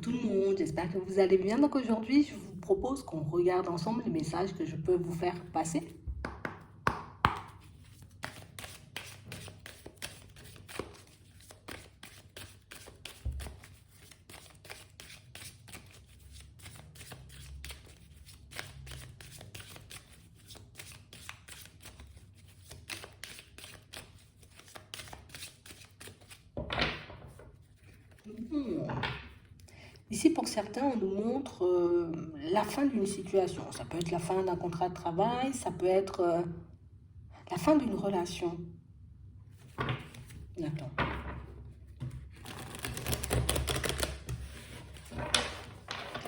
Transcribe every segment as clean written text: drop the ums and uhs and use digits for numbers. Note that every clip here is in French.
tout le monde, j'espère que vous allez bien. Donc aujourd'hui, je vous propose qu'on regarde ensemble les messages que je peux vous faire passer. Hmm. Ici, pour certains, on nous montre la fin d'une situation. Ça peut être la fin d'un contrat de travail, ça peut être la fin d'une relation. D'accord.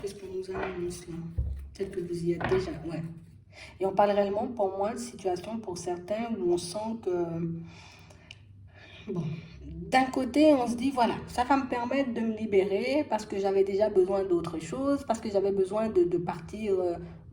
Qu'est-ce qu'on nous annonce là? Peut-être que vous y êtes déjà, ouais. Et on parle réellement, pour moi, de situation pour certains où on sent que, bon, d'un côté, on se dit, voilà, ça va me permettre de me libérer parce que j'avais déjà besoin d'autre chose, parce que j'avais besoin de partir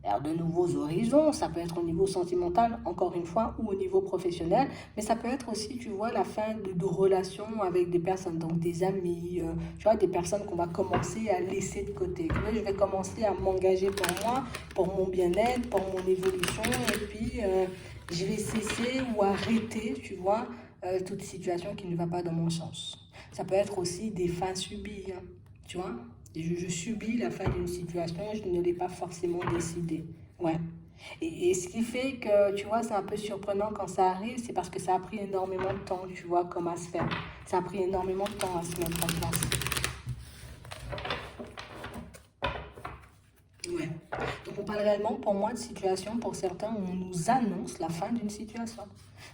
vers de nouveaux horizons. Ça peut être au niveau sentimental, encore une fois, ou au niveau professionnel, mais ça peut être aussi, tu vois, la fin de relations avec des personnes, donc des amis, tu vois, des personnes qu'on va commencer à laisser de côté. Là, je vais commencer à m'engager pour moi, pour mon bien-être, pour mon évolution, et puis je vais cesser ou arrêter, tu vois, toute situation qui ne va pas dans mon sens. Ça peut être aussi des fins subies, hein, tu vois. Je subis la fin d'une situation, je ne l'ai pas forcément décidé. Ouais. Et ce qui fait que, tu vois, c'est un peu surprenant quand ça arrive, c'est parce que ça a pris énormément de temps, tu vois, comme à se faire. Ça a pris énormément de temps à se mettre en place. Ouais. Donc on parle réellement pour moi de situation pour certains où on nous annonce la fin d'une situation.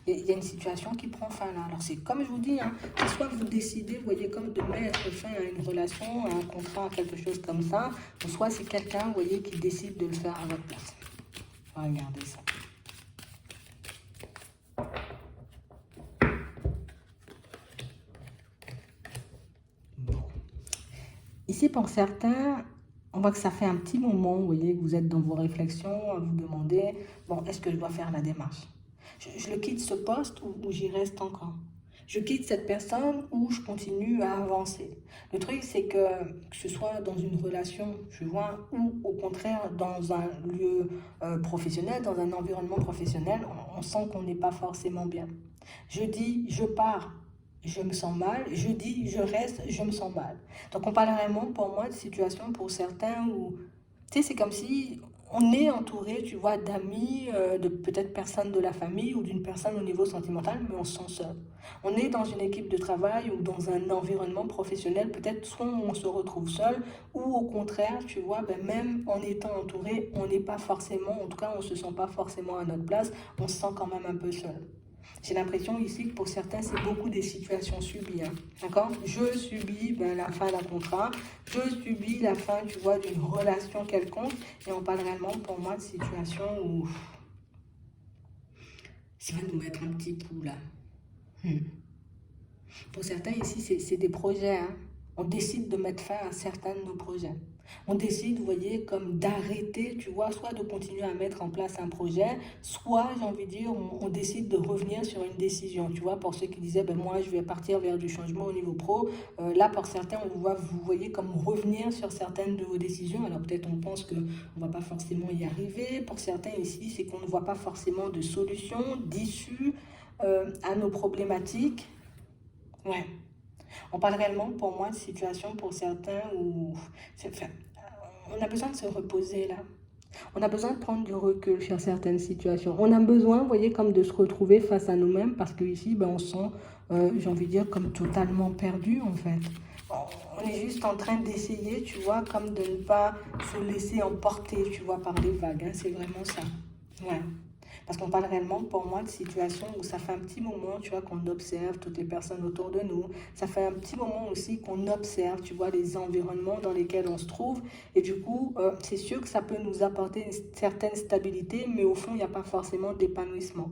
Il y a une situation qui prend fin là. Alors c'est comme je vous dis, hein, c'est soit vous décidez, vous voyez, comme de mettre fin à une relation, à un contrat, à quelque chose comme ça, ou soit c'est quelqu'un, vous voyez, qui décide de le faire à votre place. Regardez ça. Bon. Ici pour certains, on voit que ça fait un petit moment, vous voyez, que vous êtes dans vos réflexions, à vous demander, bon, est-ce que je dois faire la démarche? Je le quitte ce poste ou j'y reste encore? Je quitte cette personne ou je continue à avancer? Le truc, c'est que ce soit dans une relation, tu vois, ou au contraire dans un lieu professionnel, dans un environnement professionnel, on sent qu'on n'est pas forcément bien. Je dis, je pars, je me sens mal. Je dis, je reste, je me sens mal. Donc on parle vraiment pour moi de situations pour certains où, tu sais, c'est comme si on est entouré, tu vois, d'amis, de peut-être personnes de la famille ou d'une personne au niveau sentimental, mais on se sent seul. On est dans une équipe de travail ou dans un environnement professionnel, peut-être soit on se retrouve seul, ou au contraire, tu vois, ben même en étant entouré, on n'est pas forcément, en tout cas, on ne se sent pas forcément à notre place, on se sent quand même un peu seul. J'ai l'impression ici que pour certains, c'est beaucoup des situations subies. Hein. D'accord? Je subis la fin d'un contrat, je subis la fin, tu vois, d'une relation quelconque. Et on parle réellement pour moi de situations où ça va nous mettre un petit coup là. Hmm. Pour certains ici, c'est des projets. Hein. On décide de mettre fin à certains de nos projets. On décide, vous voyez, comme d'arrêter, tu vois, soit de continuer à mettre en place un projet, soit, j'ai envie de dire, on décide de revenir sur une décision. Tu vois, pour ceux qui disaient, ben moi, je vais partir vers du changement au niveau pro. Là, pour certains, on voit, vous voyez, comme revenir sur certaines de vos décisions. Alors peut-être on pense qu'on ne va pas forcément y arriver. Pour certains ici, c'est qu'on ne voit pas forcément de solution, d'issue à nos problématiques. Ouais. On parle réellement, pour moi, de situations pour certains où enfin, on a besoin de se reposer là. On a besoin de prendre du recul sur certaines situations. On a besoin, vous voyez, comme de se retrouver face à nous-mêmes parce qu'ici, ben, on se sent, j'ai envie de dire, comme totalement perdu en fait. On est juste en train d'essayer, tu vois, comme de ne pas se laisser emporter, tu vois, par les vagues. Hein, c'est vraiment ça. Ouais. Parce qu'on parle réellement, pour moi, de situations où ça fait un petit moment, tu vois, qu'on observe toutes les personnes autour de nous. Ça fait un petit moment aussi qu'on observe, tu vois, les environnements dans lesquels on se trouve. Et du coup, c'est sûr que ça peut nous apporter une certaine stabilité, mais au fond, il n'y a pas forcément d'épanouissement.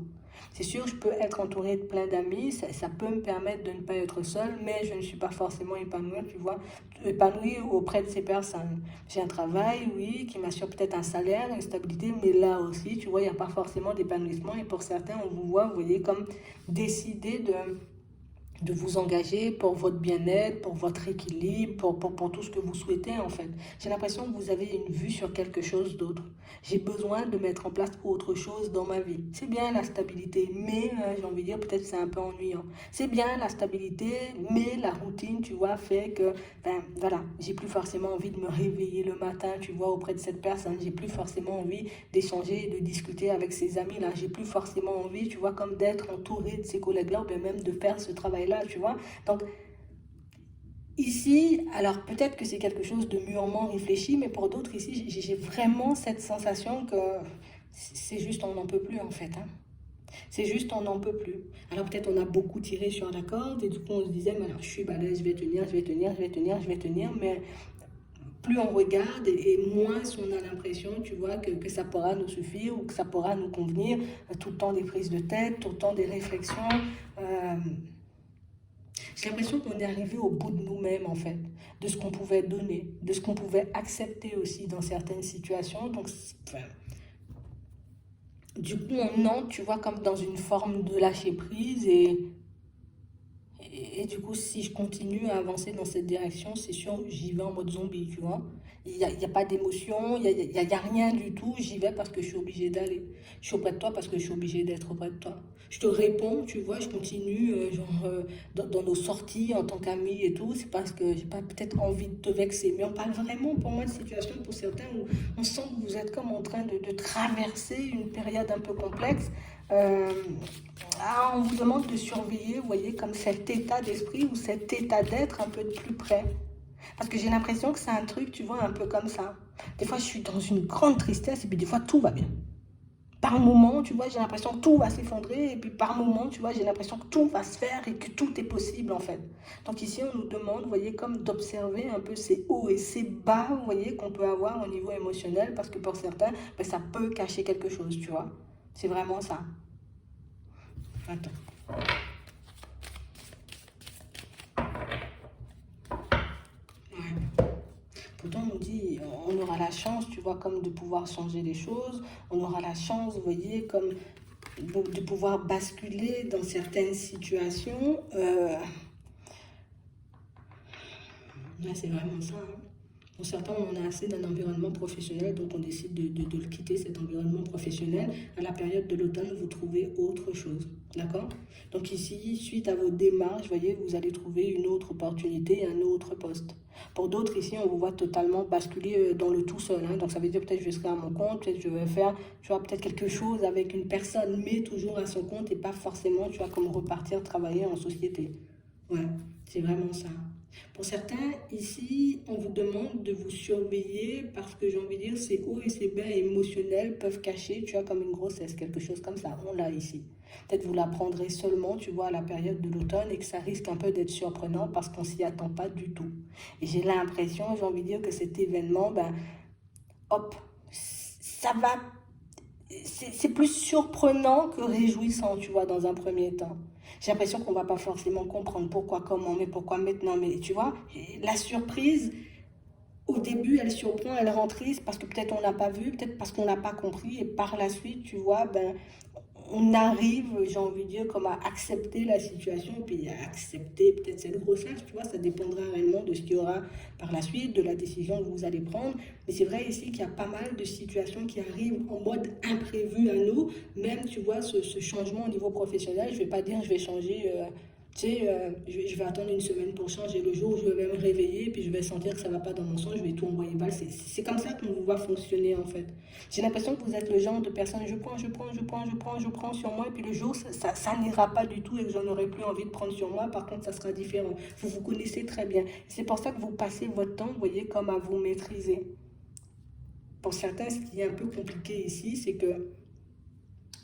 C'est sûr, je peux être entouré de plein d'amis, ça peut me permettre de ne pas être seul, mais je ne suis pas forcément épanouie, tu vois, épanouie auprès de ces personnes. J'ai un travail, oui, qui m'assure peut-être un salaire, une stabilité, mais là aussi, tu vois, il n'y a pas forcément d'épanouissement. Et pour certains, on vous voit, vous voyez, comme décider de vous engager pour votre bien-être, pour votre équilibre, pour tout ce que vous souhaitez en fait. J'ai l'impression que vous avez une vue sur quelque chose d'autre. J'ai besoin de mettre en place autre chose dans ma vie. C'est bien la stabilité, mais j'ai envie de dire peut-être c'est un peu ennuyant. C'est bien la stabilité, mais la routine, tu vois, fait que, ben voilà, j'ai plus forcément envie de me réveiller le matin, tu vois, auprès de cette personne. J'ai plus forcément envie d'échanger, de discuter avec ces amis-là. J'ai plus forcément envie, tu vois, comme d'être entouré de ces collègues-là, ou bien même de faire ce travail-là, tu vois. Donc, ici, alors peut-être que c'est quelque chose de mûrement réfléchi, mais pour d'autres ici, j'ai vraiment cette sensation que c'est juste on n'en peut plus en fait, hein. C'est juste on n'en peut plus. Alors peut-être on a beaucoup tiré sur la corde et du coup on se disait, mais alors je suis balèze, je vais tenir, je vais tenir, je vais tenir, je vais tenir, mais plus on regarde et moins on a l'impression, tu vois, que ça pourra nous suffire ou que ça pourra nous convenir. Tout le temps des prises de tête, tout le temps des réflexions. Euh, j'ai l'impression qu'on est arrivé au bout de nous-mêmes, en fait, de ce qu'on pouvait donner, de ce qu'on pouvait accepter aussi dans certaines situations. Donc, enfin, du coup, on entre, tu vois, comme dans une forme de lâcher prise et du coup, si je continue à avancer dans cette direction, c'est sûr, j'y vais en mode zombie, tu vois. Il y a pas d'émotion, il y a rien du tout. J'y vais parce que je suis obligée d'aller. Je suis auprès de toi parce que je suis obligée d'être auprès de toi. Je te réponds, tu vois, je continue dans nos sorties en tant qu'amis et tout. C'est parce que j'ai pas peut-être envie de te vexer. Mais on parle vraiment pour moi de situation pour certains où on sent que vous êtes comme en train de traverser une période un peu complexe. Euh, on vous demande de surveiller, vous voyez, comme cet état d'esprit ou cet état d'être un peu de plus près. Parce que j'ai l'impression que c'est un truc, tu vois, un peu comme ça. Des fois, je suis dans une grande tristesse et puis des fois, tout va bien. Par moment, tu vois, j'ai l'impression que tout va s'effondrer et puis par moment, tu vois, j'ai l'impression que tout va se faire et que tout est possible en fait. Donc ici, on nous demande, vous voyez, comme d'observer un peu ces hauts et ces bas, vous voyez, qu'on peut avoir au niveau émotionnel parce que pour certains, ben, ça peut cacher quelque chose, tu vois. C'est vraiment ça. Attends. Ouais. Pourtant, on nous dit, on aura la chance, tu vois, comme de pouvoir changer les choses. On aura la chance, vous voyez, comme de pouvoir basculer dans certaines situations. Là, c'est vraiment ça, hein. Pour certains, on a assez d'un environnement professionnel, donc on décide de le quitter, cet environnement professionnel. À la période de l'automne, vous trouvez autre chose. D'accord? Donc ici, suite à vos démarches, voyez, vous allez trouver une autre opportunité, un autre poste. Pour d'autres, ici, on vous voit totalement basculer dans le tout seul, hein. Donc ça veut dire peut-être je serai à mon compte, peut-être je vais faire, tu vois, peut-être quelque chose avec une personne, mais toujours à son compte et pas forcément, tu vois, comme repartir travailler en société. Ouais, c'est vraiment ça. Pour certains, ici, on vous demande de vous surveiller parce que j'ai envie de dire, ces hauts et ces bas émotionnels peuvent cacher, tu vois, comme une grossesse, quelque chose comme ça. On l'a ici. Peut-être vous l'apprendrez seulement, tu vois, à la période de l'automne et que ça risque un peu d'être surprenant parce qu'on s'y attend pas du tout. Et j'ai l'impression, j'ai envie de dire que cet événement, ben, hop, ça va, c'est plus surprenant que réjouissant, tu vois, dans un premier temps. J'ai l'impression qu'on va pas forcément comprendre pourquoi, comment, mais pourquoi maintenant. Mais tu vois, la surprise, au début, elle surprend, elle rend triste parce que peut-être on l'a pas vu, peut-être parce qu'on l'a pas compris. Et par la suite, tu vois, ben, on arrive, j'ai envie de dire, comme à accepter la situation, puis à accepter peut-être cette grossesse, tu vois, ça dépendra réellement de ce qu'il y aura par la suite, de la décision que vous allez prendre. Mais c'est vrai ici qu'il y a pas mal de situations qui arrivent en mode imprévu à nous, même, tu vois, ce changement au niveau professionnel, je vais pas dire je vais changer, tu sais, je vais attendre une semaine pour changer le jour où je vais me réveiller, puis je vais sentir que ça va pas dans mon sens, je vais tout envoyer balle. C'est comme ça qu'on vous voit fonctionner en fait. J'ai l'impression que vous êtes le genre de personne, je prends sur moi, et puis le jour, ça n'ira pas du tout et que j'en aurai plus envie de prendre sur moi. Par contre, ça sera différent. Vous vous connaissez très bien. C'est pour ça que vous passez votre temps, vous voyez, comme à vous maîtriser. Pour certains, ce qui est un peu compliqué ici, c'est que,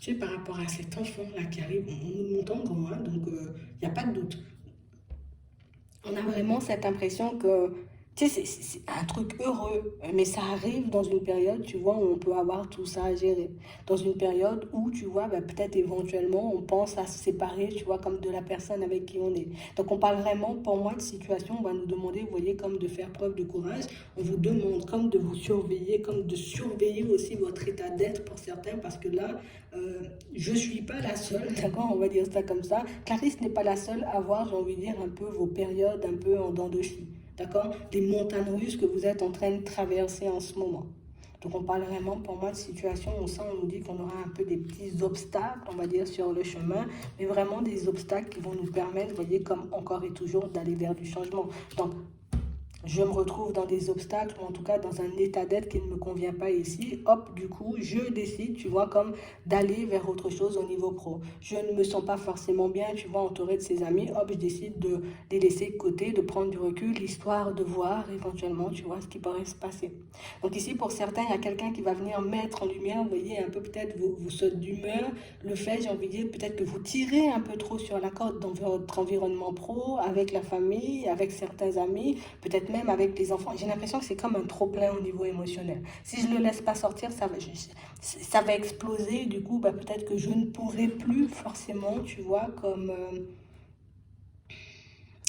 tu sais, par rapport à cet enfant-là qui arrive, on nous monte en grand, hein, donc il n'y a pas de doute. On a vraiment cette impression que Tu sais, c'est un truc heureux, mais ça arrive dans une période, tu vois, où on peut avoir tout ça à gérer. Dans une période où, tu vois, bah, peut-être éventuellement, on pense à se séparer, tu vois, comme de la personne avec qui on est. Donc, on parle vraiment, pour moi, de situation, on va nous demander, vous voyez, comme de faire preuve de courage. On vous demande comme de vous surveiller, comme de surveiller aussi votre état d'être pour certains, parce que là, je ne suis pas la seule, d'accord, on va dire ça comme ça. Clarisse n'est pas la seule à avoir, j'ai envie de dire, un peu vos périodes un peu en dents de scie. D'accord? Des montagnes russes que vous êtes en train de traverser en ce moment. Donc on parle vraiment pour moi de situation où ça on nous dit qu'on aura un peu des petits obstacles, on va dire, sur le chemin, mais vraiment des obstacles qui vont nous permettre, vous voyez, comme encore et toujours, d'aller vers du changement. Donc je me retrouve dans des obstacles, ou en tout cas dans un état d'être qui ne me convient pas ici, hop, du coup, je décide, tu vois, comme d'aller vers autre chose au niveau pro. Je ne me sens pas forcément bien, tu vois, entouré de ses amis, hop, je décide de les laisser de côté, de prendre du recul, histoire de voir éventuellement, tu vois, ce qui pourrait se passer. Donc ici, pour certains, il y a quelqu'un qui va venir mettre en lumière, vous voyez, un peu peut-être vos sautes d'humeur, le fait, j'ai envie de dire, peut-être que vous tirez un peu trop sur la corde dans votre environnement pro, avec la famille, avec certains amis, peut-être même avec les enfants. J'ai l'impression que c'est comme un trop-plein au niveau émotionnel. Si je ne le laisse pas sortir, ça va exploser. Du coup, bah, peut-être que je ne pourrai plus forcément, tu vois, comme...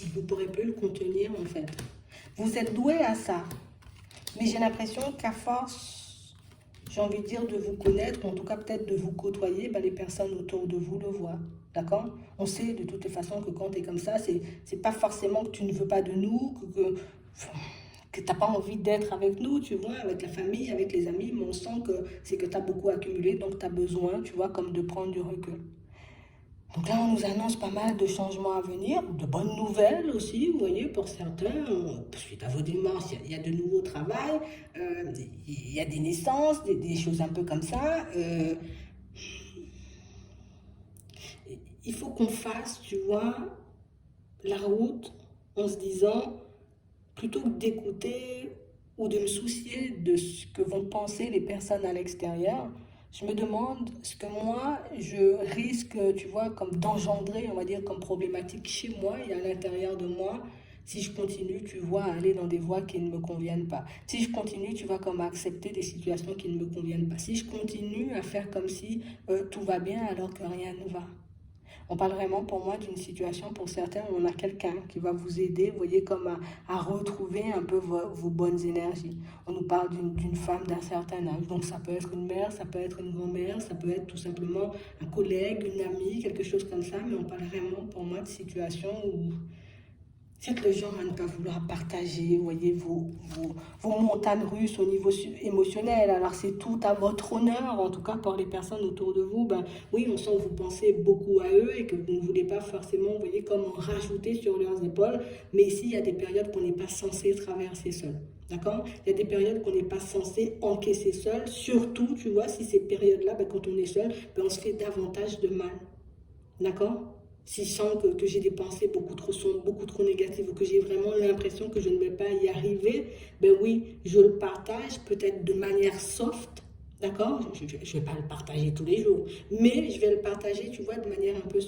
vous ne pourrez plus le contenir, en fait. Vous êtes doué à ça. Mais j'ai l'impression qu'à force, j'ai envie de dire, de vous connaître, ou en tout cas peut-être de vous côtoyer, bah, les personnes autour de vous le voient. D'accord? On sait de toutes les façons que quand tu es comme ça, c'est pas forcément que tu ne veux pas de nous, que tu n'as pas envie d'être avec nous, tu vois, avec la famille, avec les amis, mais on sent que c'est que tu as beaucoup accumulé, donc tu as besoin, tu vois, comme de prendre du recul. Donc là, on nous annonce pas mal de changements à venir, de bonnes nouvelles aussi, vous voyez, pour certains. Suite à vos démarches, il y a de nouveaux travails, il y a des naissances, des choses un peu comme ça. Il faut qu'on fasse, tu vois, la route en se disant, plutôt que d'écouter ou de me soucier de ce que vont penser les personnes à l'extérieur, je me demande ce que moi, je risque, tu vois, comme d'engendrer, on va dire, comme problématique chez moi et à l'intérieur de moi, si je continue, tu vois, à aller dans des voies qui ne me conviennent pas. Si je continue, tu vois, comme à accepter des situations qui ne me conviennent pas. Si je continue à faire comme si tout va bien alors que rien ne va. On parle vraiment pour moi d'une situation pour certains où on a quelqu'un qui va vous aider, vous voyez, comme à retrouver un peu vos bonnes énergies. On nous parle d'une femme d'un certain âge, donc ça peut être une mère, ça peut être une grand-mère, ça peut être tout simplement un collègue, une amie, quelque chose comme ça, mais on parle vraiment pour moi de situation où vous êtes le genre à ne pas vouloir partager, vous voyez, vos montagnes russes au niveau émotionnel. Alors c'est tout à votre honneur, en tout cas pour les personnes autour de vous. Ben, oui, on sent que vous pensez beaucoup à eux et que vous ne voulez pas forcément, vous voyez, comme en rajouter sur leurs épaules. Mais ici, il y a des périodes qu'on n'est pas censé traverser seul. D'accord? Il y a des périodes qu'on n'est pas censé encaisser seul. Surtout, tu vois, si ces périodes-là, ben, quand on est seul, ben, on se fait davantage de mal. D'accord? Si je sens que j'ai des pensées beaucoup trop sombres, beaucoup trop négatives, ou que j'ai vraiment l'impression que je ne vais pas y arriver, ben oui, je le partage peut-être de manière soft, d'accord? Je ne vais pas le partager tous les jours, mais je vais le partager, tu vois, de manière un peu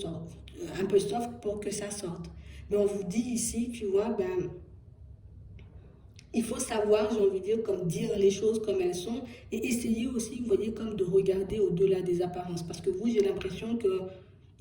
soft pour que ça sorte. Mais on vous dit ici, tu vois, ben, il faut savoir, j'ai envie de dire, comme dire les choses comme elles sont, et essayer aussi, vous voyez, comme de regarder au-delà des apparences, parce que vous, j'ai l'impression que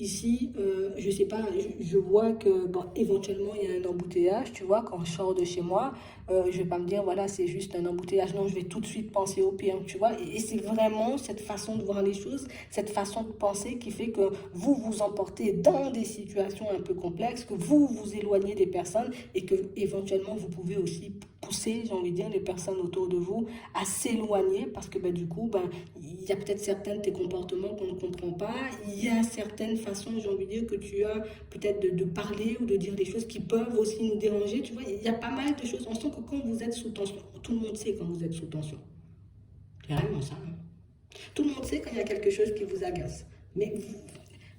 ici, je sais pas, je vois que bon, éventuellement il y a un embouteillage, tu vois, quand je sors de chez moi, je vais pas me dire voilà c'est juste un embouteillage, non, je vais tout de suite penser au pire, tu vois, et c'est vraiment cette façon de voir les choses, cette façon de penser qui fait que vous vous emportez dans des situations un peu complexes, que vous vous éloignez des personnes et que éventuellement vous pouvez aussi pousser, j'ai envie de dire, les personnes autour de vous à s'éloigner parce que ben, du coup, ben, il y a peut-être certains de tes comportements qu'on ne comprend pas, il y a certaines façons, j'ai envie de dire, que tu as peut-être de parler ou de dire des choses qui peuvent aussi nous déranger, tu vois, il y a pas mal de choses. On sent que quand vous êtes sous tension, tout le monde sait quand vous êtes sous tension. C'est vraiment ça. Hein. Tout le monde sait quand il y a quelque chose qui vous agace. Mais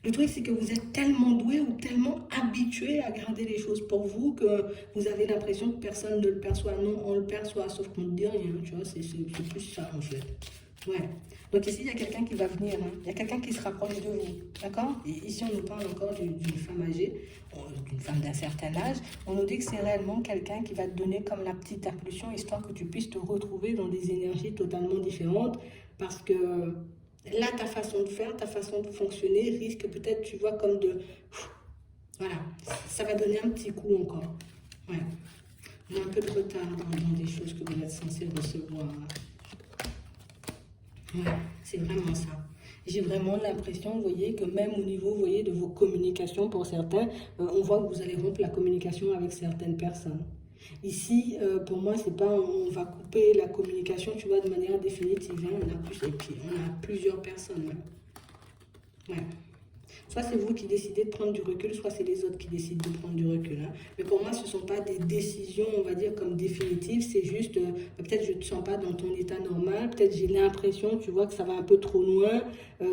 le truc, c'est que vous êtes tellement doué ou tellement habitué à garder les choses pour vous que vous avez l'impression que personne ne le perçoit. Non, on le perçoit, sauf qu'on ne dit rien, tu vois, c'est plus ça en fait. Ouais. Donc ici, il y a quelqu'un qui va venir, hein. Il y a quelqu'un qui se rapproche de vous, d'accord? Et ici, on nous parle encore d'une femme âgée, d'une femme d'un certain âge. On nous dit que c'est réellement quelqu'un qui va te donner comme la petite impulsion, histoire que tu puisses te retrouver dans des énergies totalement différentes. Parce que là, ta façon de faire, ta façon de fonctionner risque peut-être, tu vois, comme de... Voilà, ça va donner un petit coup encore. Ouais. On a un peu de retard dans des choses que vous êtes censé recevoir. Ouais, c'est vraiment ça. J'ai vraiment l'impression, vous voyez, que même au niveau, vous voyez, de vos communications pour certains, on voit que vous allez rompre la communication avec certaines personnes. Ici, pour moi, c'est pas on va couper la communication, tu vois, de manière définitive, hein. On a plus, et puis on a plusieurs personnes même. Ouais. Soit c'est vous qui décidez de prendre du recul, soit c'est les autres qui décident de prendre du recul, hein. Mais pour moi, ce ne sont pas des décisions, on va dire, comme définitives. C'est juste, peut-être je ne te sens pas dans ton état normal, peut-être j'ai l'impression, tu vois, que ça va un peu trop loin.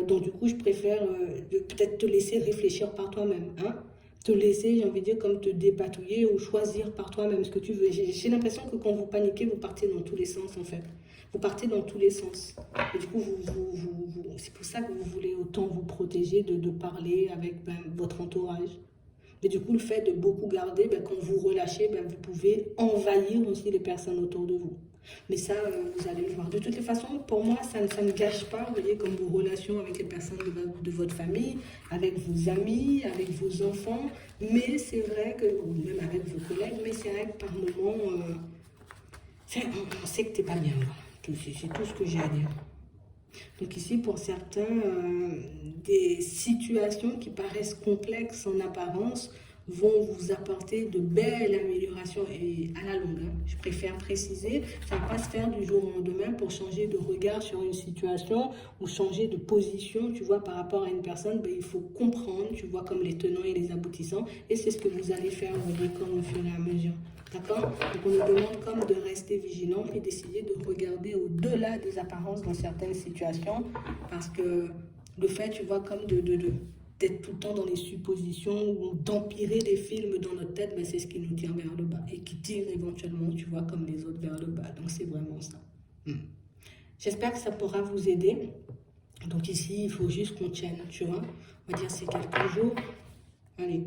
Donc du coup, je préfère peut-être te laisser réfléchir par toi-même, hein. Te laisser, j'ai envie de dire, comme te dépatouiller ou choisir par toi-même ce que tu veux. J'ai l'impression que quand vous paniquez, vous partez dans tous les sens, en fait. Vous partez dans tous les sens. Et du coup, c'est pour ça que vous voulez autant vous protéger de parler avec votre entourage. Mais du coup, le fait de beaucoup garder, quand vous relâchez, vous pouvez envahir aussi les personnes autour de vous. Mais ça, vous allez le voir. De toutes les façons, pour moi, ça ne gâche pas, vous voyez, comme vos relations avec les personnes de votre famille, avec vos amis, avec vos enfants. Mais c'est vrai que, ou même avec vos collègues, mais c'est vrai que par moments, on sait que t'es pas bien. C'est tout ce que j'ai à dire. Donc ici, pour certains, des situations qui paraissent complexes en apparence vont vous apporter de belles améliorations et à la longue, hein. Je préfère préciser, ça ne va pas se faire du jour au lendemain pour changer de regard sur une situation ou changer de position, tu vois, par rapport à une personne. Il faut comprendre, tu vois, comme les tenants et les aboutissants, et c'est ce que vous allez faire, vous voyez, comme au fur et à mesure. D'accord? Donc on nous demande comme de rester vigilant et d'essayer de regarder au-delà des apparences dans certaines situations, parce que le fait, tu vois, comme d'être tout le temps dans les suppositions ou d'empirer des films dans notre tête, c'est ce qui nous tire vers le bas et qui tire éventuellement, tu vois, comme les autres vers le bas. Donc c'est vraiment ça. J'espère que ça pourra vous aider. Donc ici, il faut juste qu'on tienne, tu vois. On va dire c'est quelques jours. Allez,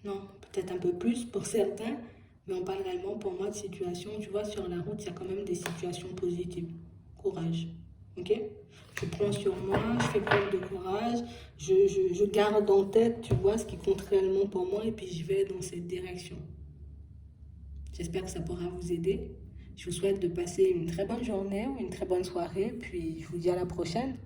non, peut-être un peu plus pour certains. Mais on parle réellement pour moi de situations, tu vois, sur la route, il y a quand même des situations positives. Courage, ok? Je prends sur moi, je fais preuve de courage, je garde en tête, tu vois, ce qui compte réellement pour moi et puis je vais dans cette direction. J'espère que ça pourra vous aider. Je vous souhaite de passer une très bonne journée ou une très bonne soirée, puis je vous dis à la prochaine.